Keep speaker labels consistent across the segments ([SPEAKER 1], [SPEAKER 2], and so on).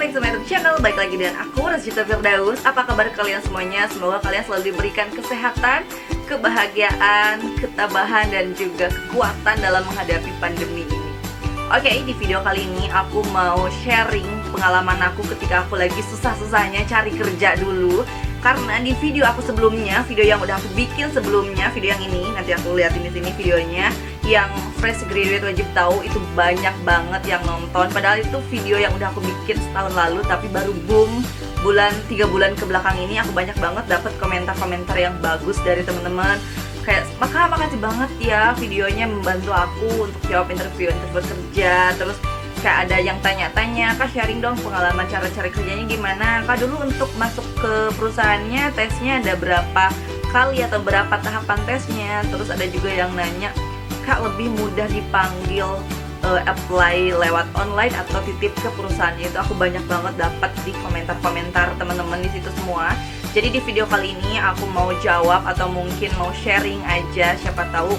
[SPEAKER 1] back to my YouTube channel. Baik lagi dengan aku, Rasjita Firdaus. Apa kabar kalian semuanya? Semoga kalian selalu diberikan kesehatan, kebahagiaan, ketabahan, dan juga kekuatan dalam menghadapi pandemi ini. Oke, di video kali ini aku mau sharing pengalaman aku ketika aku lagi susah-susahnya cari kerja dulu. Karena di video aku sebelumnya, video yang udah aku bikin sebelumnya, video yang ini, nanti aku liatin di sini videonya, yang fresh graduate wajib tahu, itu banyak banget yang nonton. Padahal itu video yang udah aku bikin setahun lalu, tapi baru boom 3 bulan ke belakang ini aku banyak banget dapat komentar-komentar yang bagus dari teman-teman. Kayak makasih banget ya, videonya membantu aku untuk jawab interview kerja. Terus kayak ada yang tanya-tanya, Kak sharing dong pengalaman cara cari kerjanya gimana. Kak dulu untuk masuk ke perusahaannya tesnya ada berapa kali atau berapa tahapan tesnya. Terus ada juga yang nanya, Kak lebih mudah dipanggil apply lewat online atau titip ke perusahaannya. Itu aku banyak banget dapat di komentar-komentar teman-teman di situ semua. Jadi di video kali ini aku mau jawab atau mungkin mau sharing aja, siapa tahu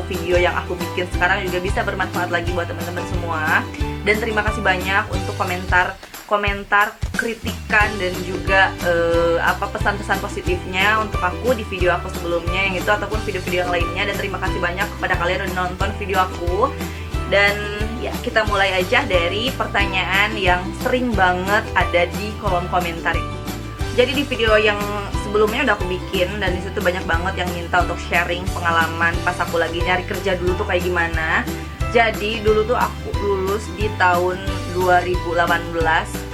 [SPEAKER 1] video yang aku bikin sekarang juga bisa bermanfaat lagi buat teman-teman semua. Dan terima kasih banyak untuk komentar, kritikan, dan juga pesan-pesan positifnya untuk aku di video aku sebelumnya yang itu ataupun video-video yang lainnya. Dan terima kasih banyak kepada kalian yang udah nonton video aku. Dan ya, kita mulai aja dari pertanyaan yang sering banget ada di kolom komentar ini. Jadi di video yang sebelumnya udah aku bikin, dan disitu banyak banget yang minta untuk sharing pengalaman pas aku lagi nyari kerja dulu tuh kayak gimana. Jadi dulu tuh aku lulus di tahun 2018,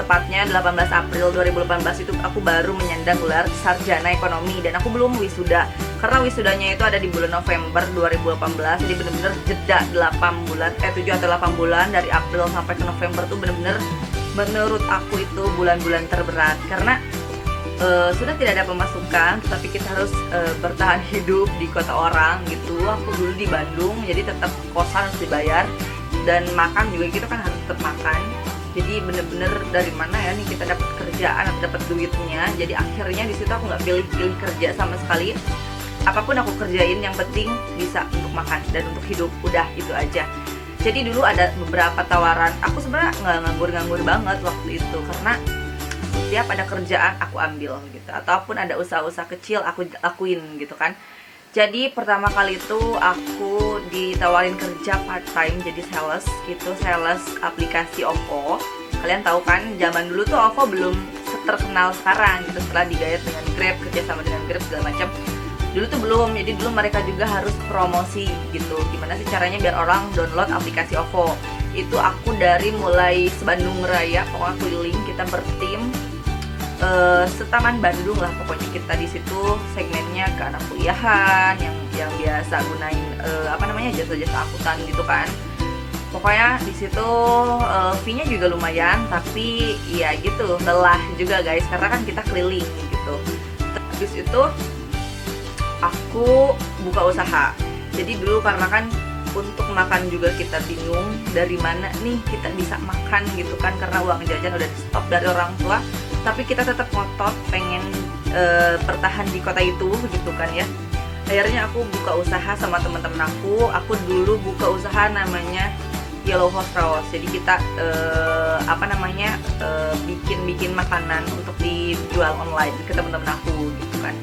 [SPEAKER 1] tepatnya 18 April 2018 itu aku baru menyandang gelar sarjana ekonomi, dan aku belum wisuda. Karena wisudanya itu ada di bulan November 2018, jadi bener-bener jeda 8 bulan, 7 atau 8 bulan dari April sampai ke November tuh bener-bener menurut aku itu bulan-bulan terberat. Karena sudah tidak ada pemasukan, tapi kita harus bertahan hidup di kota orang gitu. Aku dulu di Bandung, jadi tetap kosan harus dibayar, dan makan juga kita kan harus tetap makan. Jadi bener-bener dari mana ya nih kita dapat kerjaan atau dapat duitnya. Jadi akhirnya di situ aku nggak pilih-pilih kerja sama sekali. Apapun aku kerjain, yang penting bisa untuk makan dan untuk hidup, udah itu aja. Jadi dulu ada beberapa tawaran. Aku sebenarnya nggak nganggur-nganggur banget waktu itu, karena setiap ada kerjaan aku ambil gitu, ataupun ada usaha-usaha kecil aku lakuin gitu kan. Jadi pertama kali itu aku ditawarin kerja part time jadi sales gitu, sales aplikasi OVO. Kalian tahu kan, zaman dulu tuh OVO belum terkenal sekarang gitu, setelah digayat dengan Grab, kerja sama dengan Grab segala macam. Dulu tuh belum, jadi dulu mereka juga harus promosi gitu, gimana sih caranya biar orang download aplikasi OVO. Itu aku dari mulai Sebandung Raya, pokoknya keliling, kita bertim setaman Bandung lah pokoknya. Kita di situ segmennya ke anak kuliahan yang biasa gunain jasa-jasa angkutan gitu kan. Pokoknya di situ fee-nya juga lumayan, tapi ya gitu, lelah juga guys karena kan kita keliling gitu. Terus itu aku buka usaha. Jadi dulu karena kan untuk makan juga kita bingung dari mana nih kita bisa makan gitu kan, karena uang jajan udah di stop dari orang tua, tapi kita tetap ngotot pengen bertahan di kota itu gitu kan ya. Akhirnya aku buka usaha sama teman-teman aku dulu buka usaha namanya Yellow House Roast. Jadi kita bikin makanan untuk dijual online ke teman-teman aku gitu kan.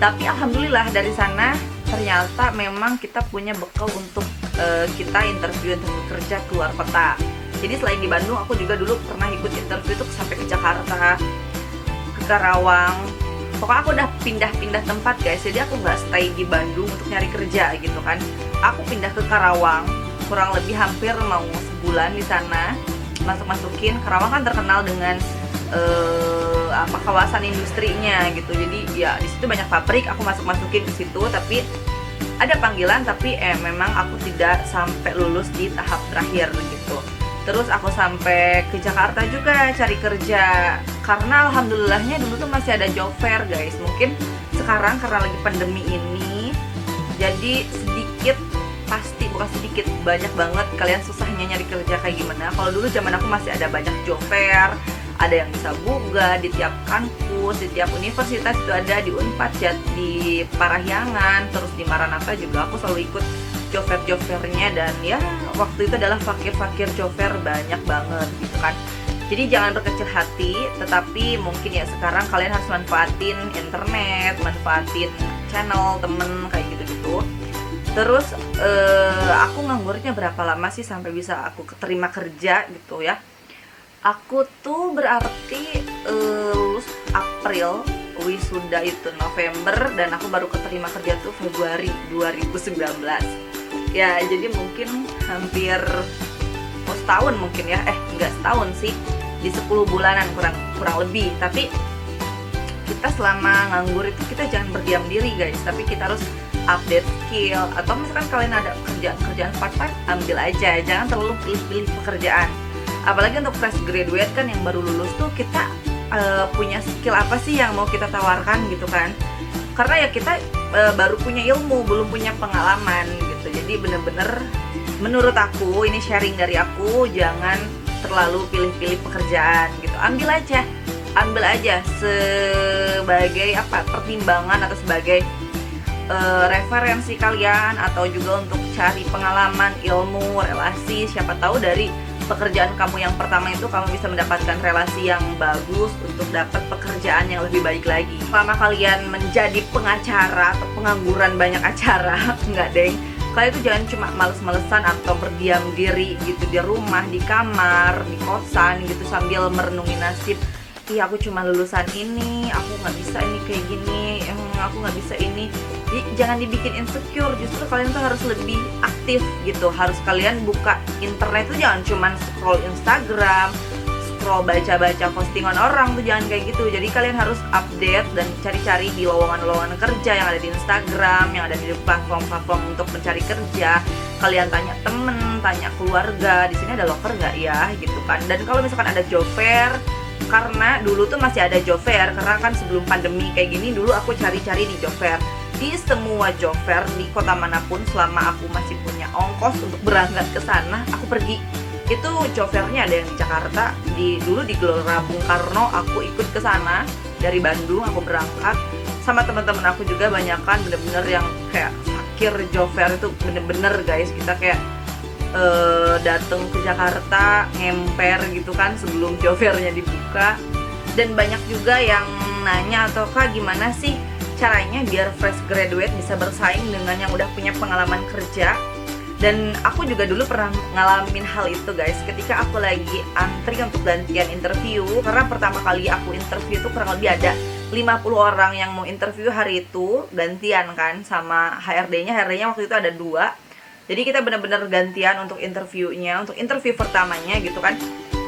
[SPEAKER 1] Tapi alhamdulillah dari sana ternyata memang kita punya bekal untuk kita interview kerja keluar kota. Jadi selain di Bandung, aku juga dulu pernah ikut interview itu sampai ke Jakarta, ke Karawang. Pokoknya aku udah pindah-pindah tempat guys. Jadi aku nggak stay di Bandung untuk nyari kerja gitu kan. Aku pindah ke Karawang, kurang lebih hampir mau sebulan di sana. Masukin Karawang kan terkenal dengan kawasan industrinya gitu. Jadi ya di situ banyak pabrik. Aku masukin ke situ, tapi ada panggilan, tapi memang aku tidak sampai lulus di tahap terakhir gitu. Terus aku sampai ke Jakarta juga cari kerja, karena alhamdulillahnya dulu tuh masih ada job fair guys. Mungkin sekarang karena lagi pandemi ini, jadi sedikit, pasti bukan sedikit, banyak banget kalian susahnya nyari kerja kayak gimana. Kalau dulu zaman aku masih ada banyak job fair, ada yang bisa buka di tiap kampus, di tiap universitas itu ada, di Unpad, di Parahyangan, terus di Maranatha juga aku selalu ikut job fair-nya. Dan ya waktu itu adalah fakir-fakir job fair banyak banget gitu kan. Jadi jangan berkecil hati, tetapi mungkin ya sekarang kalian harus manfaatin internet, manfaatin channel temen kayak gitu-gitu. Terus aku nganggurnya berapa lama sih sampai bisa aku keterima kerja gitu ya. Aku tuh berarti lulus April, wisuda itu November, dan aku baru keterima kerja tuh Februari 2019. Ya jadi mungkin hampir setahun mungkin ya, enggak setahun sih, di 10 bulanan kurang lebih. Tapi kita selama nganggur itu kita jangan berdiam diri guys, tapi kita harus update skill. Atau misalkan kalian ada kerjaan part time, ambil aja, jangan terlalu pilih-pilih pekerjaan. Apalagi untuk fresh graduate kan yang baru lulus tuh, kita punya skill apa sih yang mau kita tawarkan gitu kan. Karena ya kita baru punya ilmu, belum punya pengalaman gitu. Jadi bener-bener menurut aku, ini sharing dari aku, jangan terlalu pilih-pilih pekerjaan gitu. Ambil aja sebagai pertimbangan atau sebagai referensi kalian, atau juga untuk cari pengalaman, ilmu, relasi. Siapa tahu dari pekerjaan kamu yang pertama itu kamu bisa mendapatkan relasi yang bagus untuk dapat pekerjaan yang lebih baik lagi. Selama kalian menjadi pengacara atau pengangguran banyak acara, enggak deng, kalian itu jangan cuma males-malesan atau berdiam diri gitu di rumah, di kamar, di kosan gitu sambil merenungi nasib. Iya, aku cuma lulusan ini, aku nggak bisa ini kayak gini, aku nggak bisa ini. Jadi jangan dibikin insecure, justru kalian tuh harus lebih aktif gitu. Harus kalian buka internet tuh jangan cuma scroll Instagram, scroll baca-baca postingan orang tuh, jangan kayak gitu. Jadi kalian harus update dan cari-cari di lowongan-lowongan kerja yang ada di Instagram, yang ada di platform-platform untuk mencari kerja. Kalian tanya temen, tanya keluarga, di sini ada loker nggak ya gitu kan. Dan kalau misalkan ada job fair, karena dulu tuh masih ada job fair, karena kan sebelum pandemi kayak gini dulu aku cari-cari di job fair. Di semua job fair di kota manapun, selama aku masih punya ongkos untuk berangkat ke sana, aku pergi. Itu job fairnya ada yang di Jakarta, dulu di Gelora Bung Karno, aku ikut ke sana dari Bandung, aku berangkat sama teman-teman aku juga, banyakan bener-bener yang kayak fakir job fair itu bener-bener guys. Kita kayak datang ke Jakarta ngemper gitu kan sebelum job fairnya dibuka. Dan banyak juga yang nanya, atau Kak gimana sih caranya biar fresh graduate bisa bersaing dengan yang udah punya pengalaman kerja. Dan aku juga dulu pernah ngalamin hal itu guys, ketika aku lagi antri untuk gantian interview. Karena pertama kali aku interview itu kurang lebih ada 50 orang yang mau interview hari itu, gantian kan sama HRD-nya. HRD-nya waktu itu ada 2. Jadi kita benar-benar gantian untuk interviewnya, untuk interview pertamanya gitu kan.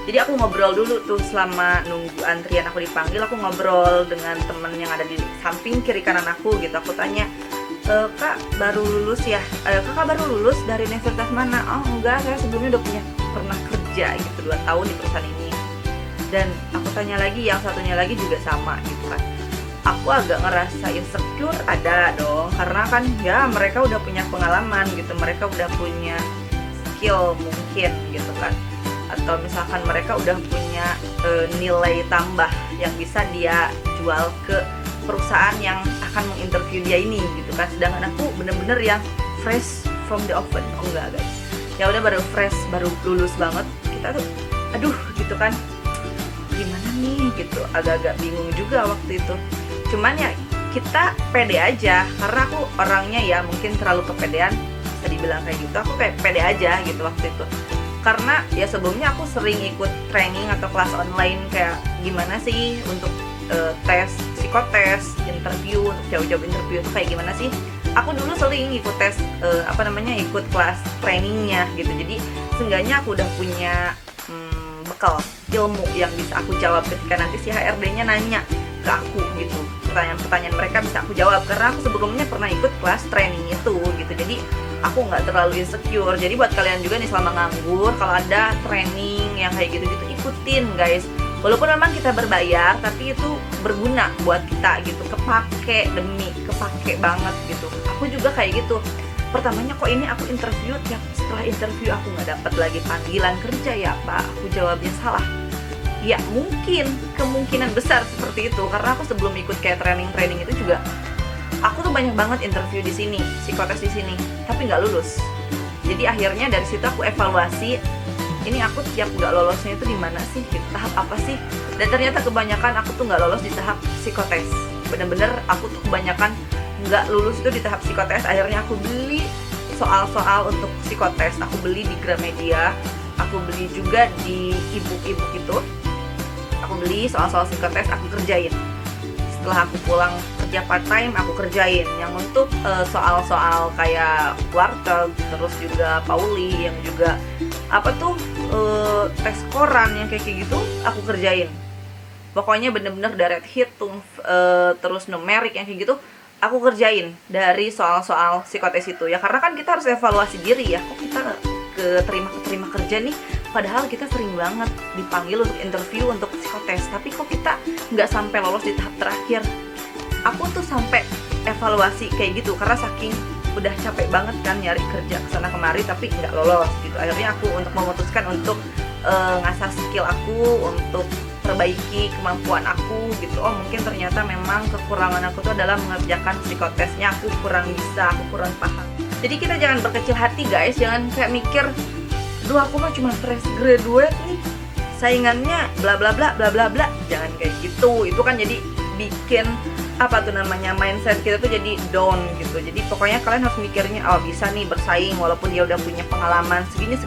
[SPEAKER 1] Jadi aku ngobrol dulu tuh selama nunggu antrian aku dipanggil, aku ngobrol dengan temen yang ada di samping kiri kanan aku gitu. Aku tanya, Kak baru lulus ya? Kakak baru lulus dari universitas mana? Oh enggak, saya sebelumnya udah pernah kerja gitu 2 tahun di perusahaan ini. Dan aku tanya lagi, yang satunya lagi juga sama gitu kan. Aku agak ngerasa insecure, ada dong, karena kan ya mereka udah punya pengalaman gitu, mereka udah punya skill mungkin gitu kan, atau misalkan mereka udah punya nilai tambah yang bisa dia jual ke perusahaan yang akan menginterview dia ini gitu kan. Sedangkan aku bener-bener yang fresh from the oven. Oh enggak guys, ya udah baru fresh, baru lulus banget, kita tuh aduh gitu kan, gimana nih gitu, agak-agak bingung juga waktu itu. Cuman ya kita pede aja, karena aku orangnya ya mungkin terlalu kepedean, bisa dibilang kayak gitu. Aku kayak pede aja gitu waktu itu, karena ya sebelumnya aku sering ikut training atau kelas online kayak gimana sih untuk tes, psikotes, interview, untuk jauh-jauh interview itu kayak gimana sih. Aku dulu sering ikut tes, ikut kelas trainingnya gitu. Jadi seenggaknya aku udah punya bekal ilmu yang bisa aku jawab ketika nanti si HRD-nya nanya ke aku gitu. Pertanyaan-pertanyaan mereka bisa aku jawab, karena aku sebelumnya pernah ikut kelas training itu gitu. Jadi aku nggak terlalu insecure. Jadi buat kalian juga nih selama nganggur, kalau ada training yang kayak gitu-gitu, ikutin guys. Walaupun memang kita berbayar, tapi itu berguna buat kita gitu, kepake banget gitu. Aku juga kayak gitu. Pertamanya kok ini aku interview, ya setelah interview aku nggak dapat lagi panggilan kerja ya Pak, aku jawabnya salah. Ya mungkin, kemungkinan besar seperti itu, karena aku sebelum ikut kayak training itu juga aku tuh banyak banget interview di sini, psikotes di sini, tapi nggak lulus. Jadi akhirnya dari situ aku evaluasi, ini aku siap nggak lolosnya itu di mana sih, gitu, tahap apa sih. Dan ternyata kebanyakan aku tuh nggak lolos di tahap psikotes. Bener-bener aku tuh kebanyakan nggak lulus itu di tahap psikotes. Akhirnya aku beli soal-soal untuk psikotes, aku beli di Gramedia, aku beli juga di ebook itu. Aku beli soal-soal psikotes, aku kerjain. Setelah aku pulang kerja part time, aku kerjain yang untuk soal-soal kayak Warteg, terus juga Pauli, yang juga apa tuh tes koran yang kayak gitu, aku kerjain. Pokoknya bener-bener direct hitung, terus numerik yang kayak gitu, aku kerjain dari soal-soal psikotes itu. Ya karena kan kita harus evaluasi diri ya, kok kita keterima kerja nih, padahal kita sering banget dipanggil untuk interview untuk psikotes, tapi kok kita nggak sampai lolos di tahap terakhir. Aku tuh sampai evaluasi kayak gitu karena saking udah capek banget kan nyari kerja kesana kemari tapi nggak lolos gitu. Akhirnya aku untuk memutuskan untuk ngasah skill aku, untuk perbaiki kemampuan aku gitu. Oh mungkin ternyata memang kekurangan aku tuh adalah mengerjakan psikotesnya, aku kurang bisa, aku kurang paham. Jadi kita jangan berkecil hati guys, jangan kayak mikir, duh aku mah cuma fresh graduate nih, saingannya bla bla bla bla bla bla. Jangan kayak gitu, itu kan jadi bikin apa tuh namanya, mindset kita tuh jadi down gitu. Jadi pokoknya kalian harus mikirnya, oh bisa nih bersaing walaupun dia udah punya pengalaman segini,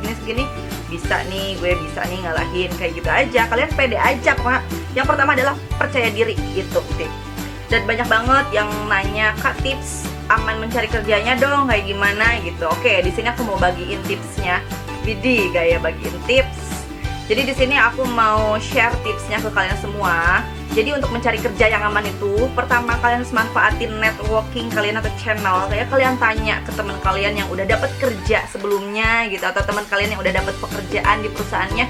[SPEAKER 1] bisa nih, gue bisa nih ngalahin, kayak gitu aja. Kalian pede aja pokoknya. Yang pertama adalah percaya diri, itu tips. Dan banyak banget yang nanya, Kak tips aman mencari kerjanya dong, kayak gimana gitu. Oke, di sini aku mau bagiin tipsnya. Widih, gaya bagiin tips. Jadi di sini aku mau share tipsnya ke kalian semua. Jadi untuk mencari kerja yang aman itu, pertama kalian harus manfaatin networking kalian atau channel. Kayak kalian tanya ke teman kalian yang udah dapat kerja sebelumnya gitu, atau teman kalian yang udah dapat pekerjaan di perusahaannya.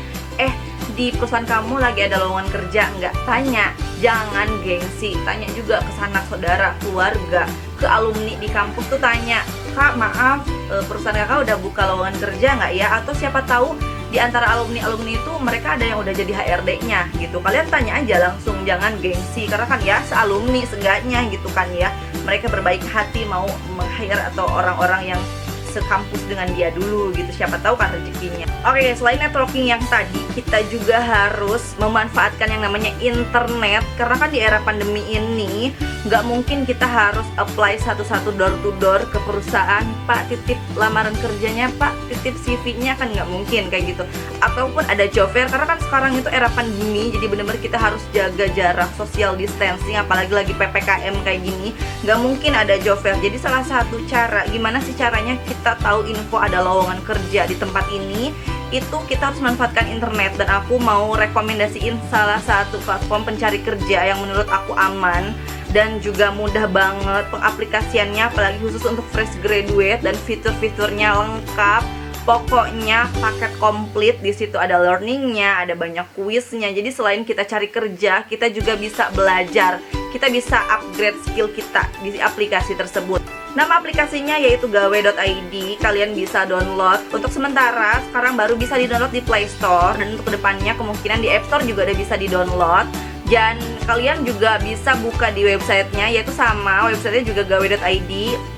[SPEAKER 1] Di perusahaan kamu lagi ada lowongan kerja nggak? Tanya, jangan gengsi. Tanya juga ke sanak saudara, keluarga, ke alumni di kampus tuh tanya, Kak maaf, perusahaan kakak udah buka lowongan kerja nggak ya? Atau siapa tahu di antara alumni itu mereka ada yang udah jadi HRD-nya gitu. Kalian tanya aja langsung, jangan gengsi, karena kan ya sealumni seenggaknya gitu kan ya, mereka berbaik hati mau meng-hire atau orang-orang yang sekampus dengan dia dulu gitu, siapa tahu kan rezekinya. Oke, selain networking yang tadi, kita juga harus memanfaatkan yang namanya internet, karena kan di era pandemi ini nggak mungkin kita harus apply satu-satu door to door ke perusahaan, Pak titip lamaran kerjanya, Pak titip CV-nya, kan nggak mungkin kayak gitu. Ataupun ada job fair, karena kan sekarang itu era pandemi, jadi bener-bener kita harus jaga jarak, social distancing, apalagi lagi PPKM kayak gini, nggak mungkin ada job fair. Jadi salah satu cara, gimana sih caranya kita tahu info ada lowongan kerja di tempat ini, itu kita harus manfaatkan internet. Dan aku mau rekomendasiin salah satu platform pencari kerja yang menurut aku aman dan juga mudah banget pengaplikasiannya, apalagi khusus untuk fresh graduate, dan fitur-fiturnya lengkap. Pokoknya paket komplit. Di situ ada learningnya, ada banyak kuisnya. Jadi selain kita cari kerja, kita juga bisa belajar, kita bisa upgrade skill kita di aplikasi tersebut. Nama aplikasinya yaitu gawe.id. Kalian bisa download. Untuk sementara sekarang baru bisa di-download di Play Store, dan untuk kedepannya kemungkinan di App Store juga udah bisa di-download. Dan kalian juga bisa buka di websitenya, yaitu sama websitenya juga gawe.id.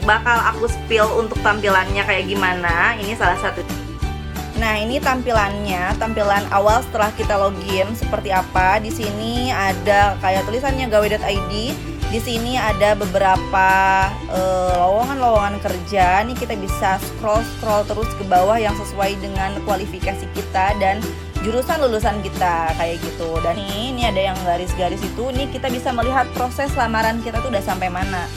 [SPEAKER 1] Bakal aku spill untuk tampilannya kayak gimana. Ini salah satu. Nah, ini tampilannya, tampilan awal setelah kita login seperti apa. Di sini ada kayak tulisannya gawe.id. Di sini ada beberapa lowongan-lowongan kerja. Nih kita bisa scroll terus ke bawah yang sesuai dengan kualifikasi kita dan jurusan lulusan kita kayak gitu. Dan ini ada yang garis-garis itu. Nih kita bisa melihat proses lamaran kita tuh udah sampai mana.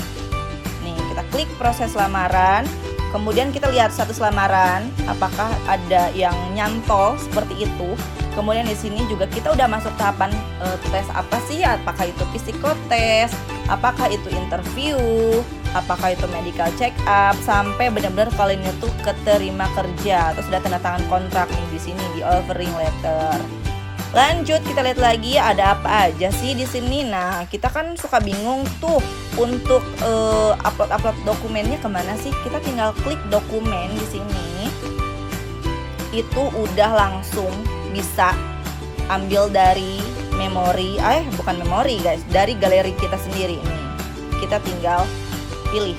[SPEAKER 1] Nih kita klik proses lamaran. Kemudian kita lihat status lamaran, apakah ada yang nyantol seperti itu. Kemudian di sini juga kita udah masuk tahapan tes apa sih? Apakah itu psikotes, apakah itu interview, apakah itu medical check up, sampai benar-benar kalian itu keterima kerja. Terus sudah tanda tangan kontrak nih di sini di offering letter. Lanjut kita lihat lagi ada apa aja sih di sini. Nah, kita kan suka bingung tuh untuk upload dokumennya kemana sih? Kita tinggal klik dokumen di sini. Itu udah langsung bisa ambil dari memori, bukan memori guys, dari galeri kita sendiri nih. Kita tinggal pilih.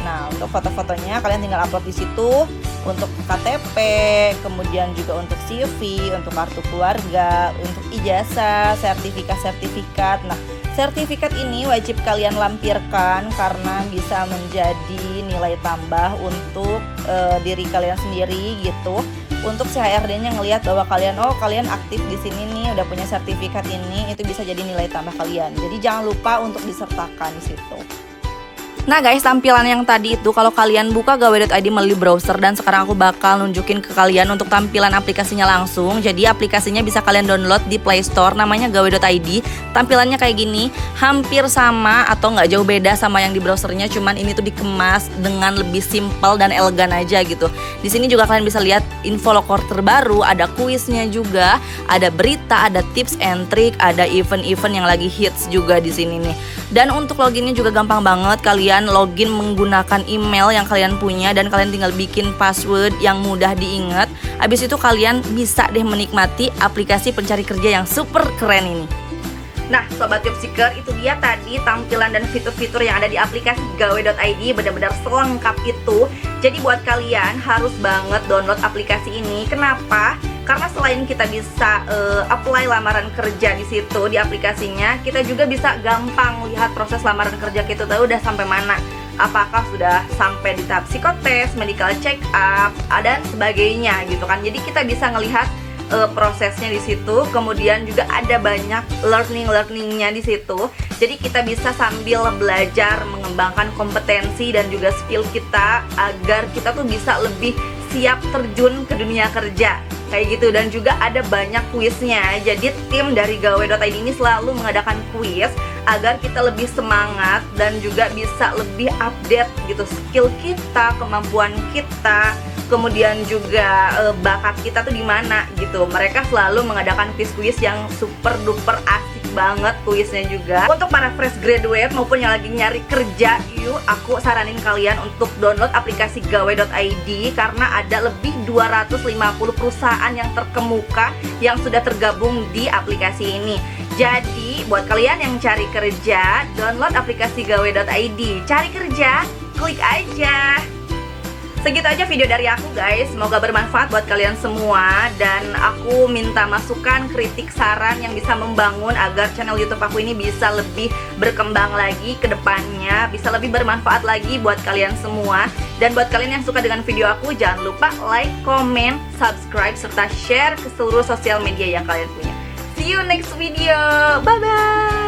[SPEAKER 2] Nah, untuk foto-fotonya kalian tinggal upload di situ untuk KTP, kemudian juga untuk CV, untuk kartu keluarga, untuk ijazah, sertifikat. Nah, sertifikat ini wajib kalian lampirkan karena bisa menjadi nilai tambah untuk diri kalian sendiri gitu. Untuk si HRD-nya ngelihat bahwa kalian aktif di sini nih, udah punya sertifikat ini, itu bisa jadi nilai tambah kalian. Jadi jangan lupa untuk disertakan di situ. Nah guys, tampilan yang tadi itu kalau kalian buka gawe.id melalui browser, dan sekarang aku bakal nunjukin ke kalian untuk tampilan aplikasinya langsung. Jadi aplikasinya bisa kalian download di Play Store, namanya gawe.id. Tampilannya kayak gini, hampir sama atau nggak jauh beda sama yang di browsernya, cuman ini tuh dikemas dengan lebih simpel dan elegan aja gitu. Di sini juga kalian bisa lihat info lokor terbaru, ada kuisnya juga, ada berita, ada tips and trick, ada event-event yang lagi hits juga di sini nih. Dan untuk loginnya juga gampang banget, kalian login menggunakan email yang kalian punya dan kalian tinggal bikin password yang mudah diingat. Habis itu kalian bisa deh menikmati aplikasi pencari kerja yang super keren ini.
[SPEAKER 1] Nah, Sobat Job Seeker, itu dia tadi tampilan dan fitur-fitur yang ada di aplikasi gawe.id, benar-benar selengkap itu. Jadi buat kalian harus banget download aplikasi ini. Kenapa? Karena selain kita bisa apply lamaran kerja di situ di aplikasinya, kita juga bisa gampang lihat proses lamaran kerja kita tahu udah sampai mana. Apakah sudah sampai di tahap psikotes, medical check up, dan sebagainya gitu kan. Jadi kita bisa ngelihat prosesnya di situ. Kemudian juga ada banyak learningnya di situ. Jadi kita bisa sambil belajar mengembangkan kompetensi dan juga skill kita agar kita tuh bisa lebih siap terjun ke dunia kerja kayak gitu. Dan juga ada banyak kuisnya. Jadi tim dari gawe.id ini selalu mengadakan kuis agar kita lebih semangat dan juga bisa lebih update gitu skill kita, kemampuan kita, kemudian juga bakat kita tuh di mana gitu. Mereka selalu mengadakan kuis-kuis yang super duper asik banget kuisnya juga. Untuk para fresh graduate maupun yang lagi nyari kerja, yuk aku saranin kalian untuk download aplikasi gawe.id karena ada lebih 250 perusahaan yang terkemuka yang sudah tergabung di aplikasi ini. Jadi buat kalian yang cari kerja, download aplikasi gawe.id. Cari kerja, klik aja. Segitu aja video dari aku guys, semoga bermanfaat buat kalian semua. Dan aku minta masukan, kritik, saran yang bisa membangun agar channel YouTube aku ini bisa lebih berkembang lagi ke depannya, bisa lebih bermanfaat lagi buat kalian semua. Dan buat kalian yang suka dengan video aku, jangan lupa like, comment, subscribe, serta share ke seluruh sosial media yang kalian punya. See you next video, bye bye.